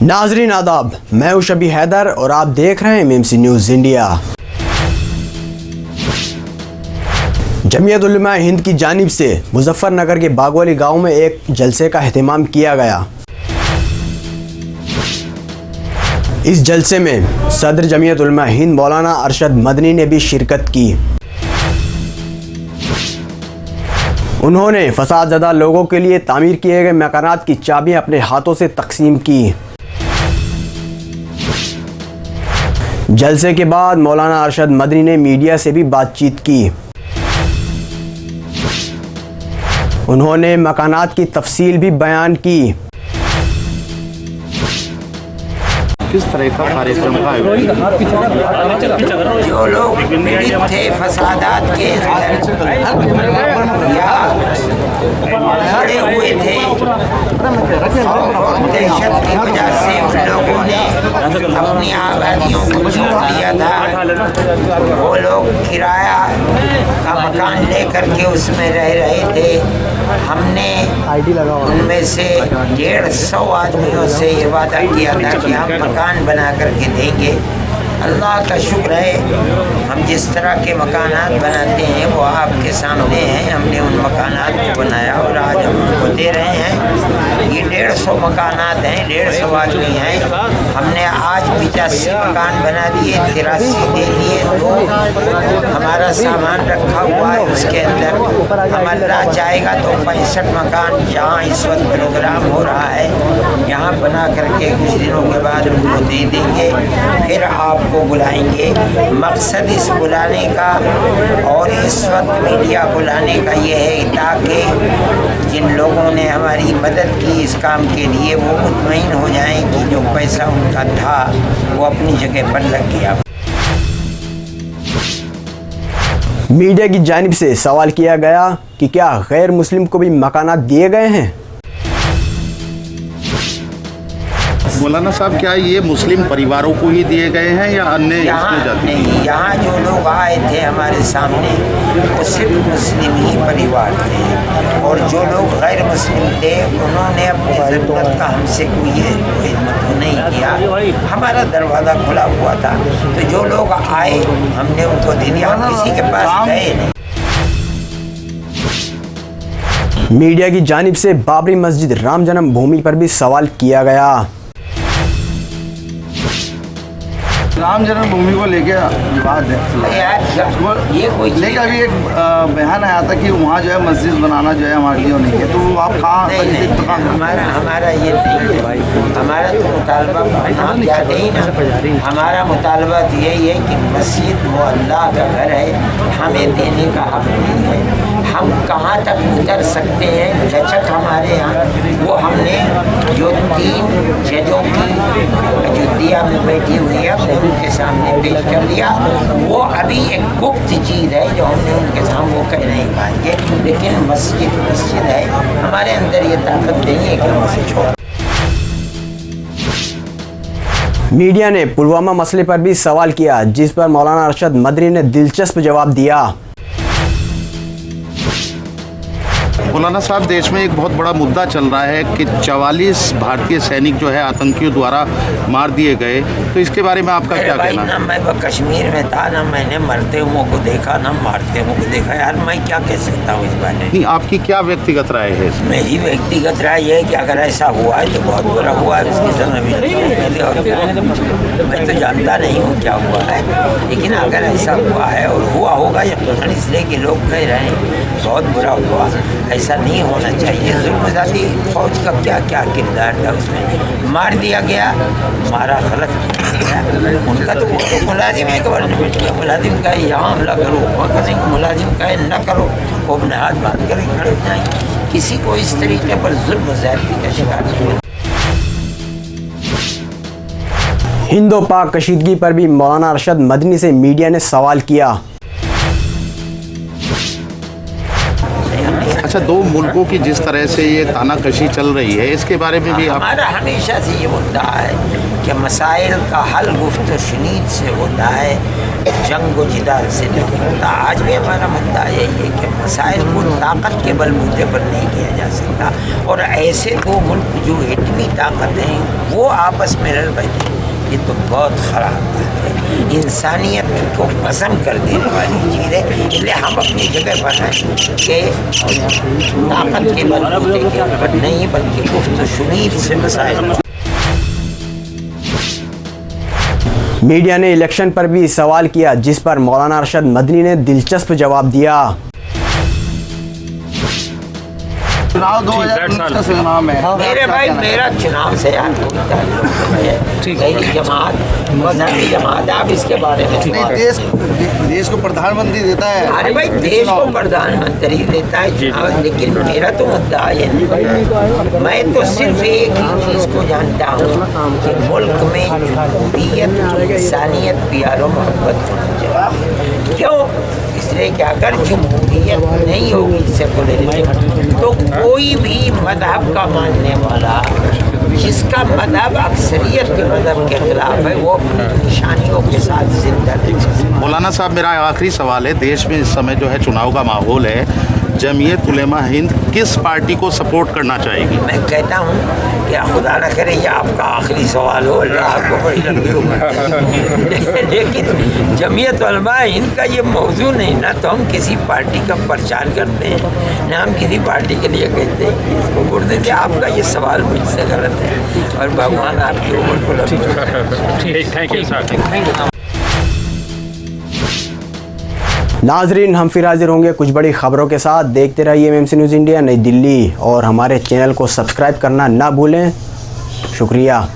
नाजरीन आदाब, मैं हूं शबी हैदर और आप देख रहे हैं MMC news India. Jamiat Ulama Hind की जानिब से मुजफ्फरनगर के बागवाली गांव में एक जलसे का एहतमाम किया गया। इस जलसे में सदर जमीयत उलमा हिंद मौलाना अरशद मदनी ने भी शिरकत की। उन्होंने फसादज़दा लोगों के लिए तामीर किए गए मकानात की चाबियां अपने हाथों से तकसीम की। जलसे के बाद मौलाना अरशद मदनी ने मीडिया से भी बातचीत की। उन्होंने मकानात की तफसील भी बयान की। किस तरह का कार्यक्रम का जो लोग पीड़ित थे फसादात के या खड़े हुए थे और दहशत की वजह से उन लोगों ने अपनी आबादियों को छोड़ दिया था। वो लोग किराया का मकान लेकर के उसमें रह रहे थे। हमने उनमें से 150 आदमियों से ये वादा किया था कि हम मकान बना करके देंगे। अल्लाह का शुक्र है, हम जिस तरह के मकानात बनाते हैं वो आपके सामने हैं। हमने उन मकानात को बनाया और आज हम उनको दे रहे हैं। ये 150 मकानात हैं, 150 आदमी हैं। हमने आज 85 मकान बना दिए, 83 दे दिए। तो हमारा सामान रखा हुआ है, उसके अंदर हम अल्लाह चाहेगा तो 65 मकान जहाँ इस वक्त प्रोग्राम हो रहा है यहाँ बना करके कुछ दिनों के बाद उनको दे देंगे। फिर आपको बुलाएंगे। मकसद इस बुलाने का और इस वक्त मीडिया बुलाने का ये है ताकि जिन लोगों ने हमारी मदद की इस काम के लिए वो मुतमईन हो जाएं कि जो पैसा उनका था वो अपनी जगह पर लग गया। मीडिया की जानिब से सवाल किया गया कि क्या गैर मुस्लिम को भी मकानात दिए गए हैं। मौलाना साहब, क्या ये मुस्लिम परिवारों को ही दिए गए हैं या अन्य इसमें जाति? नहीं, यहाँ जो लोग आए थे हमारे सामने वो सिर्फ मुस्लिम ही परिवार थे और जो लोग गैर मुस्लिम थे उन्होंने अपनी ज़रूरत का हमसे कोई खिदमत नहीं किया। हमारा दरवाज़ा खुला हुआ था तो जो लोग आए हमने उनको दे दिया, हम किसी के पास गए नहीं। मीडिया की जानिब से बाबरी मस्जिद राम जन्मभूमि पर भी सवाल किया गया। राम जन्मभूमि को लेके विवाद है। लेकिन अभी एक बयान आया था कि वहाँ जो है मस्जिद बनाना जो है हमारे लिए नहीं है, तो आप कहाँ? हमारा ये नहीं है भाई, हमारा तो मुतालबा हमारा मुतालबा यही है कि मस्जिद वो अल्लाह का घर है, हमें देने का हक नहीं है। हम कहाँ तक उतर सकते हैं जचक हमारे यहाँ वो हमने जो 3 जजों की अयोध्या में बैठी हुई है उनके सामने पेश कर दिया। वो अभी एक गुप्त चीज़ है जो हमने उनके सामने वो कह नहीं पाएंगे, लेकिन मस्जिद है। हमारे अंदर ये ताकत नहीं है कि हम उसे छोड़। मीडिया ने पुलवामा मसले पर भी सवाल किया, जिस पर मौलाना अरशद मदनी ने दिलचस्प जवाब दिया। मौलाना साहब, देश में एक बहुत बड़ा मुद्दा चल रहा है कि 44 भारतीय सैनिक जो है आतंकियों द्वारा मार दिए गए, तो इसके बारे में आपका क्या कहना है? ना मैं कश्मीर में था, ना मैंने मरते हुओं को देखा, ना मारते हुओं को देखा। यार मैं क्या कह सकता हूँ इस बारे में? नहीं, आपकी क्या व्यक्तिगत राय है? मेरी व्यक्तिगत राय है कि अगर ऐसा हुआ है तो बहुत बुरा हुआ है। उसकी मैं तो जानता नहीं हूँ क्या हुआ है, लेकिन अगर ऐसा हुआ है और हुआ होगा यकीनन, इसलिए कि लोग कह रहे हैं बहुत बुरा हुआ। ऐसा नहीं होना चाहिए। जुल्मज़ाती फौज का क्या क्या किरदार था, उसमें मार दिया गया, मारा गलत किया उनका। तो वो मुलाजिम है गवर्नमेंट का, मुलाजिम का यहाँ हमला करो, वहाँ करेंगे, मुलाजिम का न करो, वो अपने हाथ बांध कर खड़े हो जाएंगे। किसी को इस तरीके पर जुल्म-ज़्यादती का शिकार नहीं। हिंदो पाक कशीदगी पर भी मौलाना अरशद मदनी से मीडिया ने सवाल किया। अच्छा, दो मुल्कों की जिस तरह से ये तानाकशी चल रही है, इसके बारे में भी आप हमारा हमेशा से ये मुद्दा है कि मसाइल का हल गुफ्त शुनीद से होता है, जंग व जिदाल से नहीं होता। आज भी हमारा मुद्दा यही है कि मसाइल को ताकत के बलबूते पर नहीं किया जा सकता, और ऐसे दो मुल्क जो एटमी ताकत हैं वो आपस में लड़ बैठे, ये तो बहुत ख़राब बात है, इंसानियत को पसंद कर देने वाली चीज़ है। इसलिए हम अपनी जगह पर हैं कि ताकत के बलबूते के ऊपर नहीं बल्कि गुफ्त शुनीद से मसाइल। मीडिया ने इलेक्शन पर भी सवाल किया, जिस पर मौलाना अरशद मदनी ने दिलचस्प जवाब दिया। चुनाव 2019 का चुनाव है। मेरे भाई, मेरा चुनाव से यार कोई ताल्लुक नहीं है। मेरी जमात मजहबी जमात, आप इसके बारे में नहीं, देश को प्रधानमंत्री देता है। अरे भाई, देश को प्रधानमंत्री देता है चुनाव, लेकिन मेरा तो मुद्दा ये नहीं। मैं तो सिर्फ एक ही चीज़ को जानता हूँ कि मुल्क में जमहूरियत, इंसानियत, प्यार और मोहब्बत होनी चाहिए। क्यों? इसलिए कि अगर जमहूरियत नहीं होगी सेकुलरिज्म, तो कोई भी मजहब का मानने वाला जिसका मजहब अक्सरियत के मजहब के खिलाफ है, वो अपनी निशानियों के साथ जिंदा नहीं सकता। मौलाना साहब, मेरा आखिरी सवाल है, देश में इस समय जो है चुनाव का माहौल है, जमीयत उलेमा हिंद किस पार्टी को सपोर्ट करना चाहेगी? मैं कहता हूँ कि खुदा न करे ये आपका आखिरी सवाल हो, अल्लाह आपको बड़ी लंबी उम्र। लेकिन जमीयत उलेमा हिंद का ये मौजू नहीं ना, तो हम किसी पार्टी का प्रचार करते हैं ना हम किसी पार्टी के लिए कहते हैं कि इसको वोट देते। आपका ये सवाल मुझसे गलत है, और भगवान आपकी उम्र को लंबी। Thank you sir. नाजरीन, हम फिर हाजिर होंगे कुछ बड़ी खबरों के साथ। देखते रहिए एमएमसी न्यूज़ इंडिया नई दिल्ली, और हमारे चैनल को सब्सक्राइब करना ना भूलें। शुक्रिया।